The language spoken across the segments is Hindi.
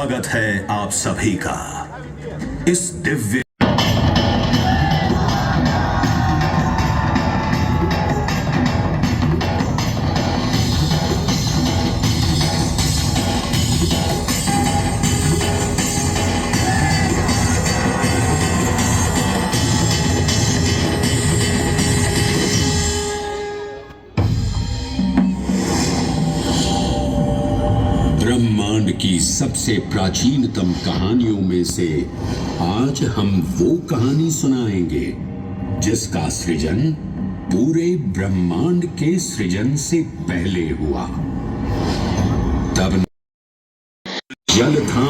स्वागत है आप सभी का इस दिव्य ब्रह्मांड की सबसे प्राचीनतम कहानियों में से आज हम वो कहानी सुनाएंगे जिसका सृजन पूरे ब्रह्मांड के सृजन से पहले हुआ। तब जल था,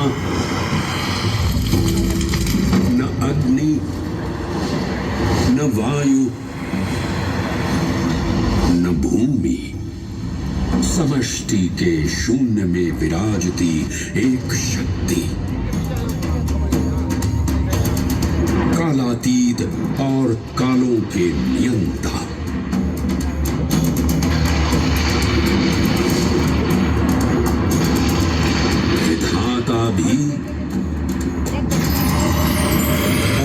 न अग्नि, न वायु, न भूमि। समष्टि के शून्य में विराजती एक शक्ति, कालातीत और कालों के नियंता। विधाता भी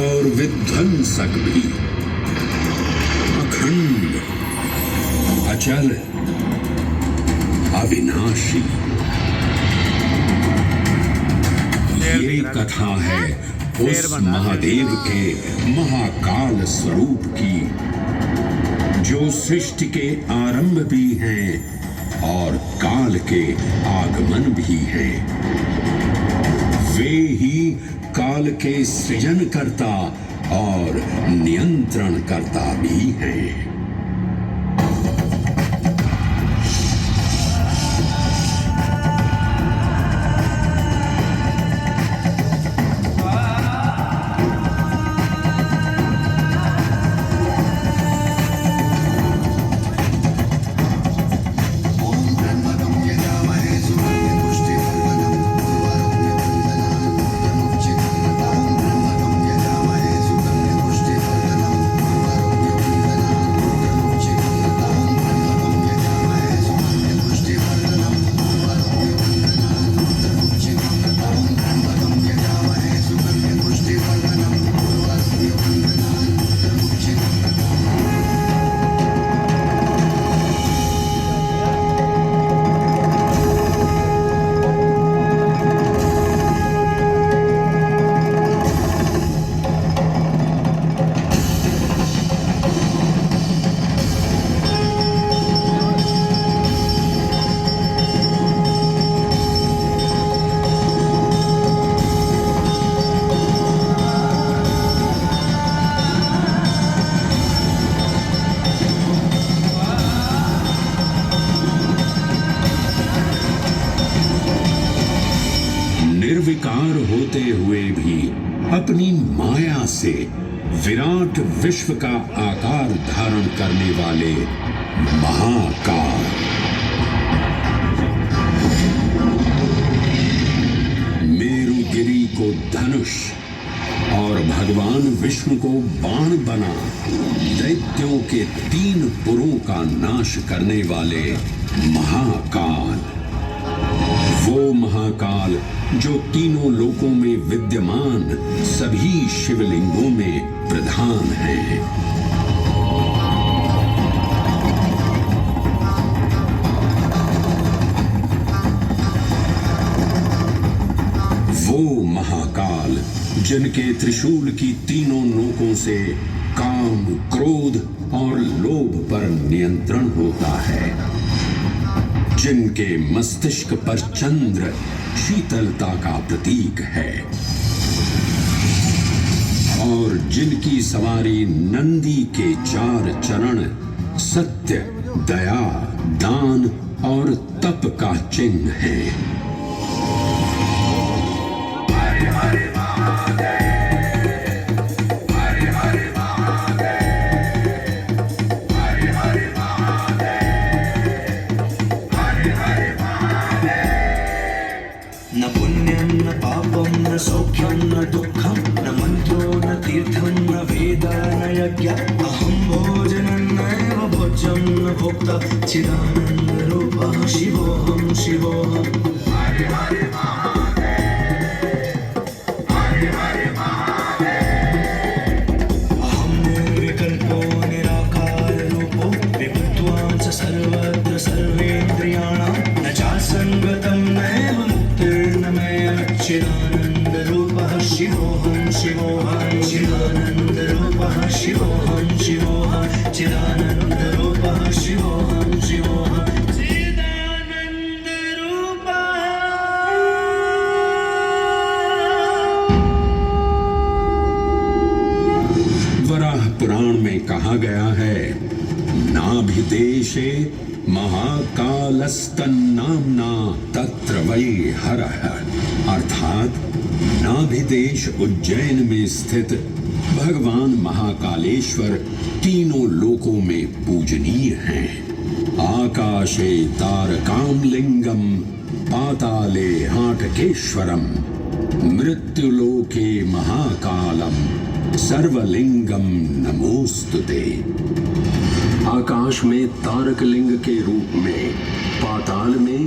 और विध्वंसक भी, अखंड, अचल, अविनाशी। ये कथा है उस महादेव के महाकाल स्वरूप की जो सृष्टि के आरंभ भी हैं और काल के आगमन भी हैं। वे ही काल के सृजन करता और नियंत्रण करता भी हैं। निर्विकार होते हुए भी अपनी माया से विराट विश्व का आकार धारण करने वाले महाकाल। मेरुगिरी को धनुष और भगवान विष्णु को बाण बना दैत्यों के 3 पुरों का नाश करने वाले महाकाल। वो महाकाल जो तीनों लोकों में विद्यमान सभी शिवलिंगों में प्रधान है। वो महाकाल जिनके त्रिशूल की तीनों नोकों से काम, क्रोध और लोभ पर नियंत्रण होता है, जिनके मस्तिष्क पर चंद्र शीतलता का प्रतीक है और जिनकी सवारी नंदी के 4 चरण सत्य, दया, दान और तप का चिन्ह है। न पुण्यं न पापं न सौख्यं न दुःखं न मन्त्रो न तीर्थं न वेद न यज्ञ अहं भोजनं नैव भोज्यं न भोक्ता चिदानन्दरूपः शिवोऽहं शिवोऽहम्। चिदानन्दरूपः शिवोऽहं शिवोऽहं चिदानन्दरूपः। वराह पुराण में कहा गया है, नाभिदेशे महाकालस्तन्नाम्ना तत्र वै हरः, अर्थात नाभिदेश उज्जैन में स्थित भगवान महाकालेश्वर तीनों लोकों में पूजनीय हैं। आकाशे तारकामलिंगम पाताले हाटकेश्वरम मृत्युलोके महाकालम सर्वलिंगम नमोस्तुते। आकाश में तारक लिंग के रूप में, पाताल में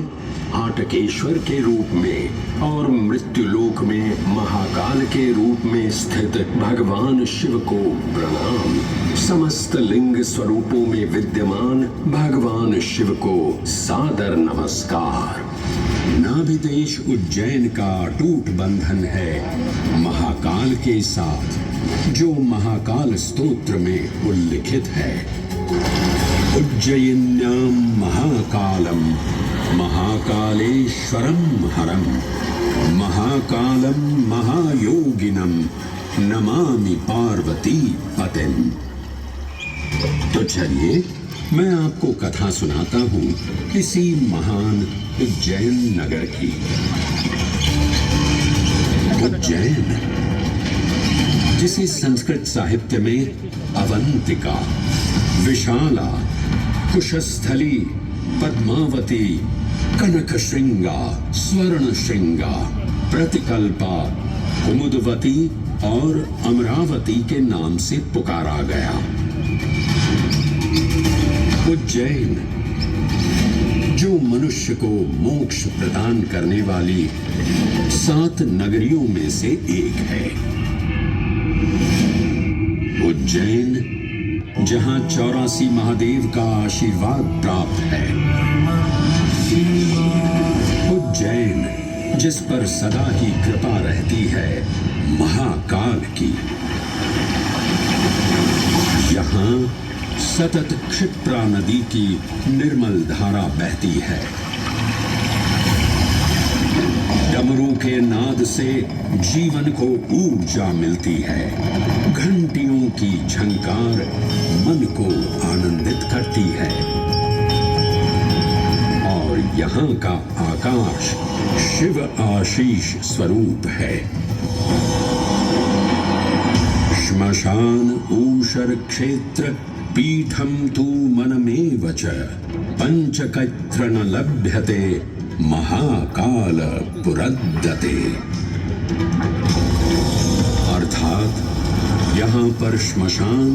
हाटकेश्वर के रूप में और मृत्युलोक में महाकाल के रूप में स्थित भगवान शिव को प्रणाम। समस्त लिंग स्वरूपों में विद्यमान भगवान शिव को सादर नमस्कार। नाभिदेश उज्जैन का अटूट बंधन है महाकाल के साथ, जो महाकाल स्तोत्र में उल्लिखित है। उज्जयिन्यां महाकालम महाकालेश्वरम हरम महाकालम महायोगिनम नमामि पार्वती पतिम। तो चलिए मैं आपको कथा सुनाता हूँ इसी महान उज्जैन नगर की। उज्जैन, जिसे संस्कृत साहित्य में अवंतिका, विशाला, कुशस्थली, पद्मावती, कनकश्रृंगा, स्वर्णश्रृंगा, प्रतिकल्पा, कुमुदवती और अमरावती के नाम से पुकारा गया। उज्जैन, जो मनुष्य को मोक्ष प्रदान करने वाली 7 नगरियों में से एक है। उज्जैन, जहां 84 महादेव का आशीर्वाद प्राप्त है। उज्जैन, जिस पर सदा ही कृपा रहती है महाकाल की। यहाँ सतत क्षिप्रा नदी की निर्मल धारा बहती है। डमरू के नाद से जीवन को ऊर्जा मिलती है। घंटियों की झंकार मन को आनंदित करती है। और यहाँ का आकाश शिव आशीष स्वरूप है। श्मशान ऊषर क्षेत्र पीठम तू मनमेव च पंचकत्र न लभ्यते महाकाल पुरद्दते। अर्थात यहाँ पर श्मशान,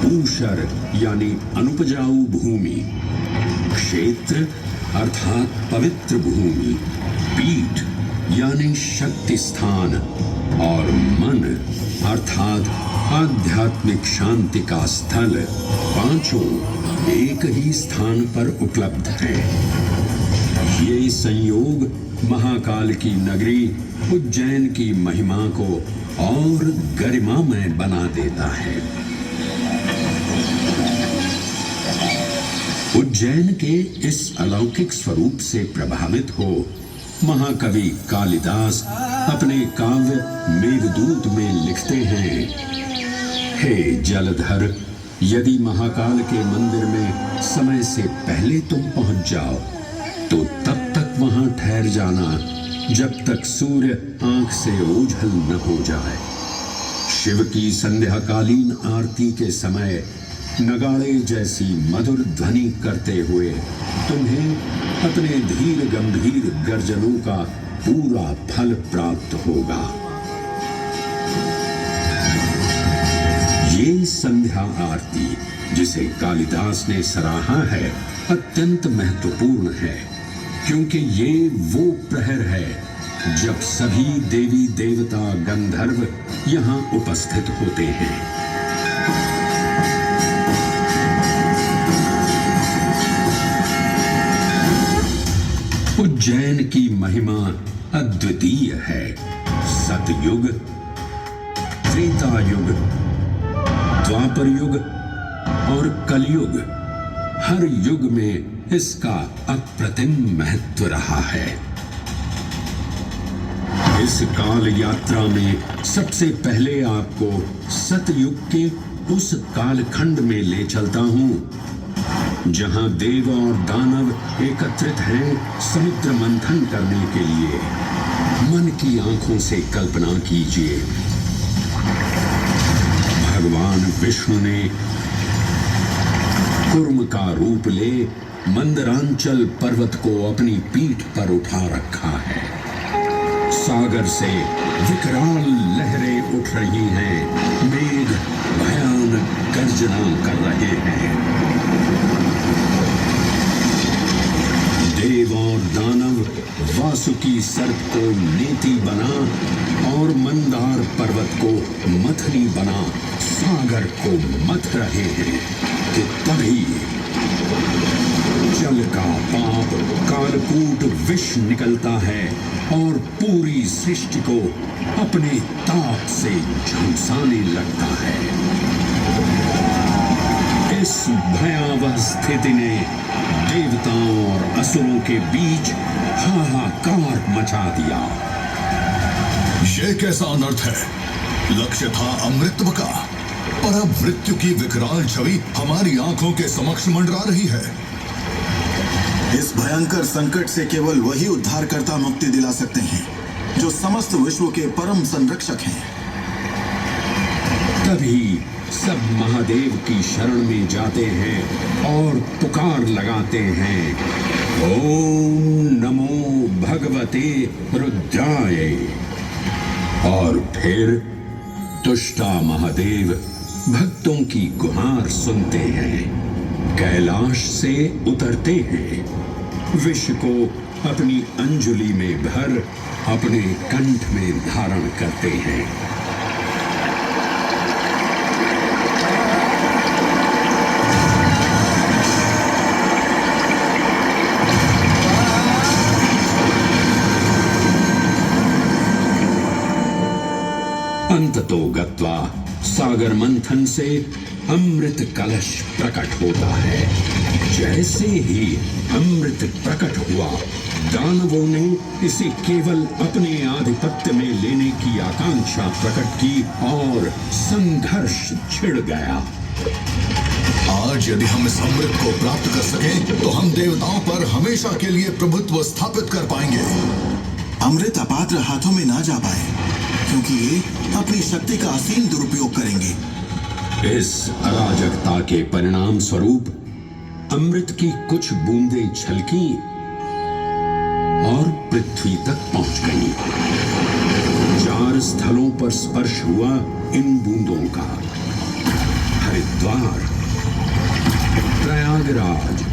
ऊषर यानी अनुपजाऊ भूमि, क्षेत्र अर्थात पवित्र भूमि, पीठ यानी शक्ति स्थान और मन अर्थात आध्यात्मिक शांति का स्थल, पांचों एक ही स्थान पर उपलब्ध हैं। ये संयोग महाकाल की नगरी उज्जैन की महिमा को और गरिमामय बना देता है। उज्जैन के इस अलौकिक स्वरूप से प्रभावित हो महाकवि कालिदास अपने काव्य मेघदूत में लिखते हैं, हे जलधर, यदि महाकाल के मंदिर में समय से पहले तुम पहुंच जाओ तो तब तक वहां ठहर जाना जब तक सूर्य आंख से ओझल न हो जाए। शिव की संध्याकालीन आरती के समय नगाड़े जैसी मधुर ध्वनि करते हुए तुम्हें अपने धीर गंभीर गर्जनों का पूरा फल प्राप्त होगा। ये संध्या आरती, जिसे कालिदास ने सराहा है, अत्यंत महत्वपूर्ण है, क्योंकि ये वो प्रहर है जब सभी देवी देवता गंधर्व यहाँ उपस्थित होते हैं। उज्जैन की महिमा अद्वितीय है। सतयुग, त्रेता युग, द्वापर युग और कलयुग, हर युग में इसका अप्रतिम महत्व रहा है। इस काल यात्रा में सबसे पहले आपको सतयुग के उस कालखंड में ले चलता हूं जहां देव और दानव एकत्रित हैं समुद्र मंथन करने के लिए। मन की आंखों से कल्पना कीजिए, भगवान विष्णु ने कुर्म का रूप ले मंदरांचल पर्वत को अपनी पीठ पर उठा रखा है। सागर से विकराल लहरें उठ रही हैं, मेघ भयानक गर्जना कर रहे हैं। देव और दानव वासुकी सर्प को नेति बना और मंदार पर्वत को मथनी बना सागर को मथ रहे हैं कि तभी जल का पाप कालकूट विष निकलता है और पूरी सृष्टि को अपने ताप से झुलसाने लगता है। इस भयावह स्थिति ने देवताओं और असुरों के बीच हाहाकार मचा दिया। यह कैसा अनर्थ है? लक्ष्य था अमृतत्व का, पर अब मृत्यु की विकराल छवि हमारी आंखों के समक्ष मंडरा रही है। इस भयंकर संकट से केवल वही उद्धारकर्ता मुक्ति दिला सकते हैं जो समस्त विश्व के परम संरक्षक हैं। तभी सब महादेव की शरण में जाते हैं और पुकार लगाते हैं, ओम नमो भगवते रुद्राय। और फिर तुष्टा महादेव भक्तों की गुहार सुनते हैं, कैलाश से उतरते हैं, विष को अपनी अंजुलि में भर अपने कंठ में धारण करते हैं। अंततो गत्वा सागर मंथन से अमृत कलश प्रकट होता है। जैसे ही अमृत प्रकट हुआ, दानवों ने इसे केवल अपने आधिपत्य में लेने की आकांक्षा प्रकट की और संघर्ष छिड़ गया। आज यदि हम इस अमृत को प्राप्त कर सकें तो हम देवताओं पर हमेशा के लिए प्रभुत्व स्थापित कर पाएंगे। अमृत अपात्र हाथों में ना जा पाए, क्योंकि ये अपनी शक्ति का असीम दुरुपयोग करेंगे। इस अराजकता के परिणाम स्वरूप अमृत की कुछ बूंदें छलकी और पृथ्वी तक पहुंच गईं। 4 स्थलों पर स्पर्श हुआ इन बूंदों का, हरिद्वार, प्रयागराज,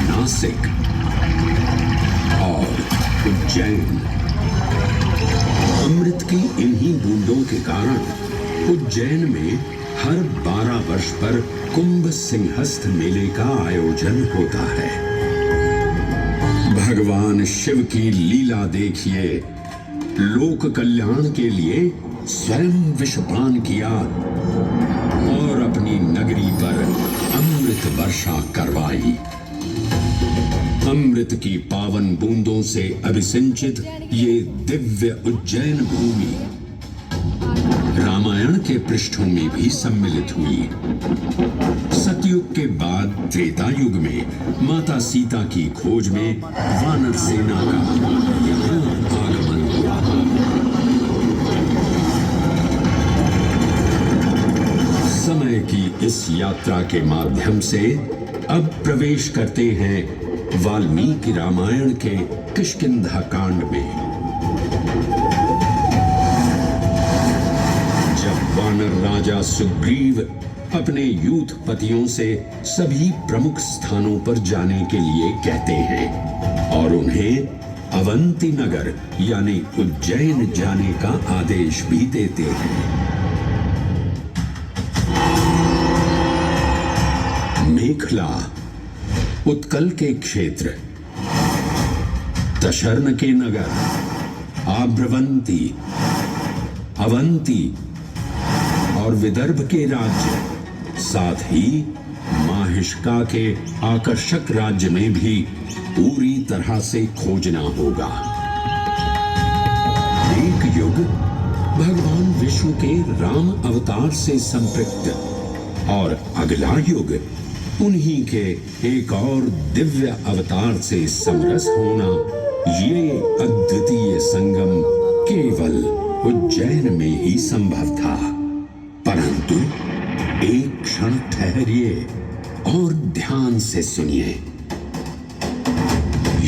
नासिक और उज्जैन। अमृत की इन्हीं बूंदों के कारण उज्जैन में हर 12 वर्ष पर कुंभ सिंहस्थ मेले का आयोजन होता है। भगवान शिव की लीला देखिए, लोक कल्याण के लिए स्वयं विषपान किया और अपनी नगरी पर अमृत वर्षा करवाई। अमृत की पावन बूंदों से अभिसिंचित ये दिव्य उज्जैन भूमि रामायण के पृष्ठों में भी सम्मिलित हुई। सतयुग के बाद त्रेता युग में माता सीता की खोज में वानर सेना का यहाँ आगमन हुआ। समय की इस यात्रा के माध्यम से अब प्रवेश करते हैं वाल्मीकि रामायण के किष्किंधा कांड में। जब वानर राजा सुग्रीव अपने यूथपतियों से सभी प्रमुख स्थानों पर जाने के लिए कहते हैं और उन्हें अवंती नगर यानी उज्जैन जाने का आदेश भी देते हैं। मेखला उत्कल के क्षेत्र, दशर्न के नगर, आभ्रवंती, अवंती और विदर्भ के राज्य साथ ही माहिष्का के आकर्षक राज्य में भी पूरी तरह से खोजना होगा। एक युग भगवान विष्णु के राम अवतार से संपृक्त और अगला युग उन्हीं के एक और दिव्य अवतार से समरस होना, ये अद्वितीय संगम केवल उज्जैन में ही संभव था। परंतु एक क्षण ठहरिए और ध्यान से सुनिए।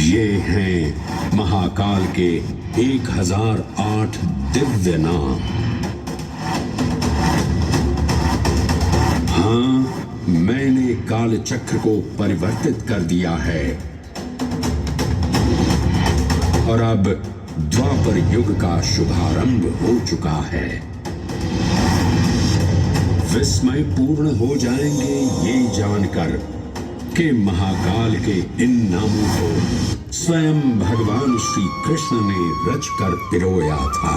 ये हैं महाकाल के 1008 दिव्य नाम। हाँ, मैंने काल चक्र को परिवर्तित कर दिया है और अब द्वापर युग का शुभारंभ हो चुका है। विस्मय पूर्ण हो जाएंगे ये जानकर कि महाकाल के इन नामों को स्वयं भगवान श्री कृष्ण ने रचकर पिरोया था।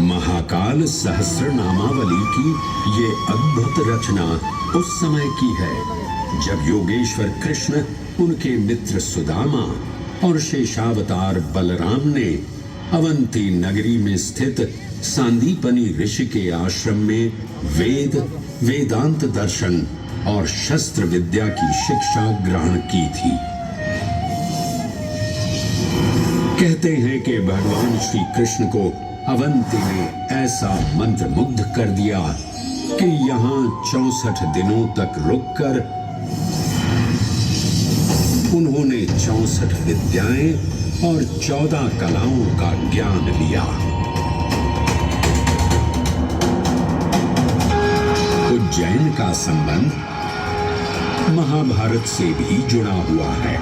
महाकाल सहस्र नामावली की ये अद्भुत रचना उस समय की है जब योगेश्वर कृष्ण, उनके मित्र सुदामा और शेषावतार बलराम ने अवंती नगरी में स्थित सांदीपनी ऋषि के आश्रम में वेदांत दर्शन और शस्त्र विद्या की शिक्षा ग्रहण की थी। कहते हैं कि भगवान श्री कृष्ण को अवंती ने ऐसा मंत्र मुग्ध कर दिया कि यहाँ 64 दिनों तक रुककर उन्होंने 64 विद्याएं और 14 कलाओं का ज्ञान लिया। उज्जैन का संबंध महाभारत से भी जुड़ा हुआ है।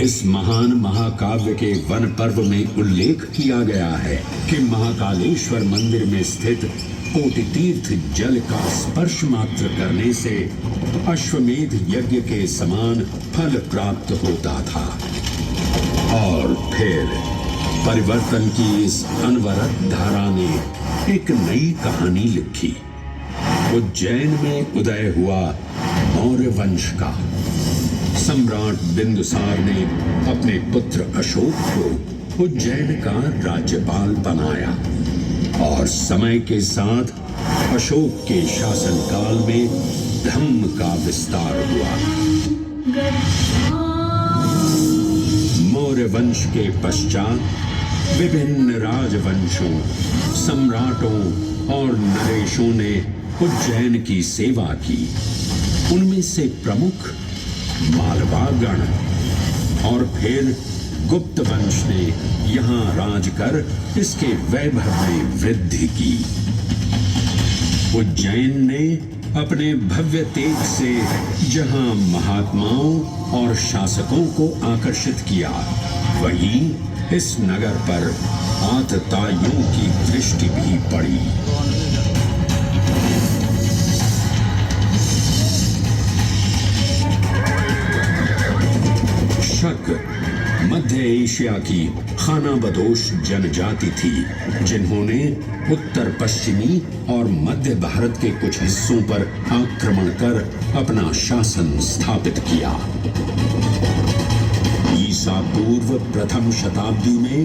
इस महान महाकाव्य के वन पर्व में उल्लेख किया गया है कि महाकालेश्वर मंदिर में स्थित कोटि तीर्थ जल का स्पर्श मात्र करने से अश्वमेध यज्ञ के समान फल प्राप्त होता था। और फिर परिवर्तन की इस अनवरत धारा ने एक नई कहानी लिखी। उज्जैन में उदय हुआ मौर्य वंश का। सम्राट बिंदुसार ने अपने पुत्र अशोक को उज्जैन का राज्यपाल बनाया और समय के साथ अशोक के शासनकाल में धम्म का विस्तार हुआ। मौर्य वंश के पश्चात विभिन्न राजवंशों, सम्राटों और नरेशों ने उज्जैन की सेवा की। उनमें से प्रमुख मालवागण और फिर गुप्त वंश ने यहाँ राज कर इसके वैभव में वृद्धि की। उज्जैन ने अपने भव्य तेज से जहाँ महात्माओं और शासकों को आकर्षित किया, वहीं इस नगर पर आतताइयों की दृष्टि भी पड़ी। शक मध्य एशिया की खानाबदोश जनजाति थी, जिन्होंने उत्तर पश्चिमी और मध्य भारत के कुछ हिस्सों पर आक्रमण कर अपना शासन स्थापित किया। ईसा पूर्व प्रथम शताब्दी में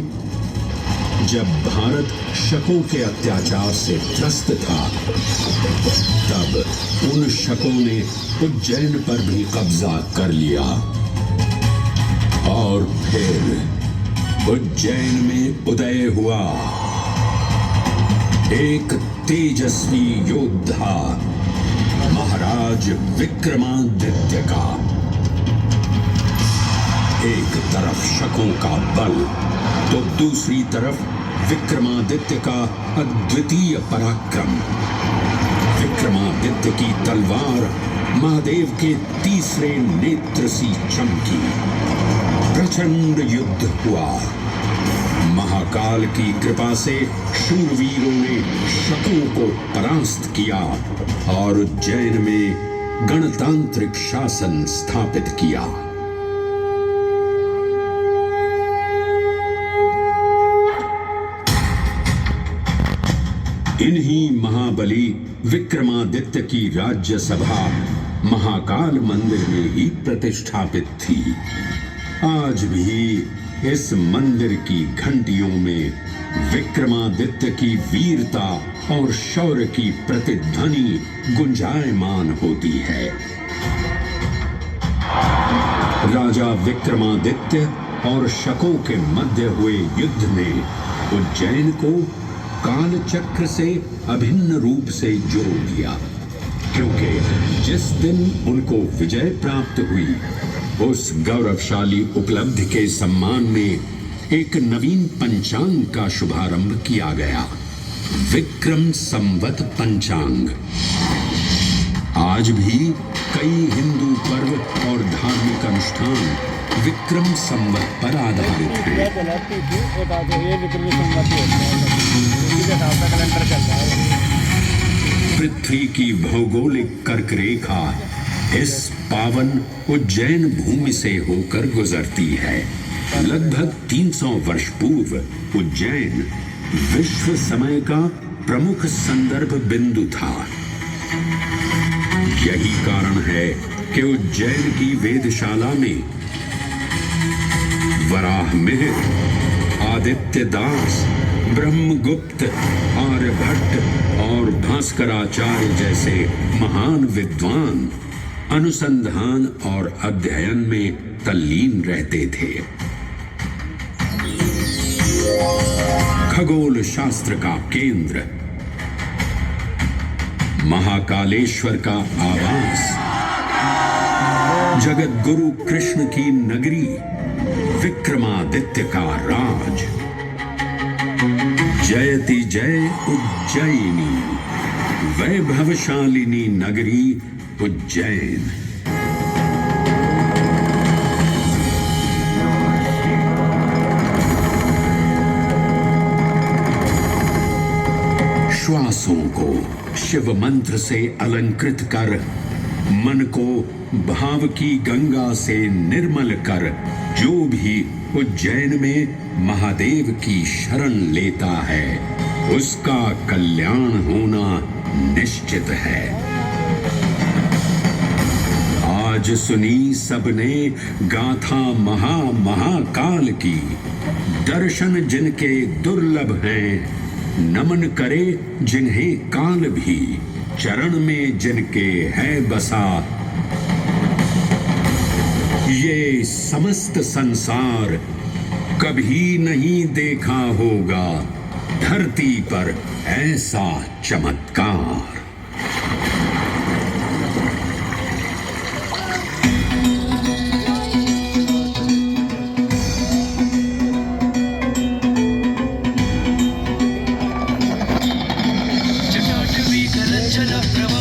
जब भारत शकों के अत्याचार से त्रस्त था, तब उन शकों ने उज्जैन पर भी कब्जा कर लिया और फिर उज्जैन में उदय हुआ एक तेजस्वी योद्धा, महाराज विक्रमादित्य का। एक तरफ शकों का बल तो दूसरी तरफ विक्रमादित्य का अद्वितीय पराक्रम। विक्रमादित्य की तलवार महादेव के तीसरे नेत्र सी चमकी। प्रचंड युद्ध हुआ। महाकाल की कृपा से शूरवीरों ने शकों को परास्त किया और उज्जैन में गणतांत्रिक शासन स्थापित किया। इन्हीं महाबली विक्रमादित्य की राज्यसभा महाकाल मंदिर में ही प्रतिष्ठापित थी। आज भी इस मंदिर की घंटियों में विक्रमादित्य की वीरता और शौर्य की प्रतिध्वनि गुंजायमान होती है। राजा विक्रमादित्य और शकों के मध्य हुए युद्ध में उज्जैन को काल चक्र से अभिन्न रूप से जोड़ दिया, क्योंकि जिस दिन उनको विजय प्राप्त हुई उस गौरवशाली उपलब्धि के सम्मान में एक नवीन पंचांग का शुभारंभ किया गया, विक्रम संवत पंचांग। आज भी कई हिंदू पर्व और धार्मिक अनुष्ठान विक्रम संवत पर आधारित हैं। पृथ्वी की भौगोलिक कर्क रेखा इस पावन उज्जैन भूमि से होकर गुजरती है। लगभग 300 वर्ष पूर्व उज्जैन विश्व समय का प्रमुख संदर्भ बिंदु था। यही कारण है कि उज्जैन की वेदशाला में वराहमिहिर, आदित्य दास, ब्रह्मगुप्त, आर्यभट्ट और भास्कराचार्य जैसे महान विद्वान अनुसंधान और अध्ययन में तल्लीन रहते थे। खगोल शास्त्र का केंद्र, महाकालेश्वर का आवास, जगत गुरु कृष्ण की नगरी, विक्रमादित्य का राज। जयति जय उज्जैनी, वैभवशालिनी नगरी उज्जैन। श्वासों को शिव मंत्र से अलंकृत कर, मन को भाव की गंगा से निर्मल कर, जो भी उज्जैन में महादेव की शरण लेता है उसका कल्याण होना निश्चित है। आज सुनी सबने गाथा महाकाल की, दर्शन जिनके दुर्लभ हैं, नमन करे जिन्हें काल भी, चरण में जिनके है बसा। ये समस्त संसार कभी नहीं देखा होगा धरती पर ऐसा चमत्कार। जटाटवी करज्जल प्रभा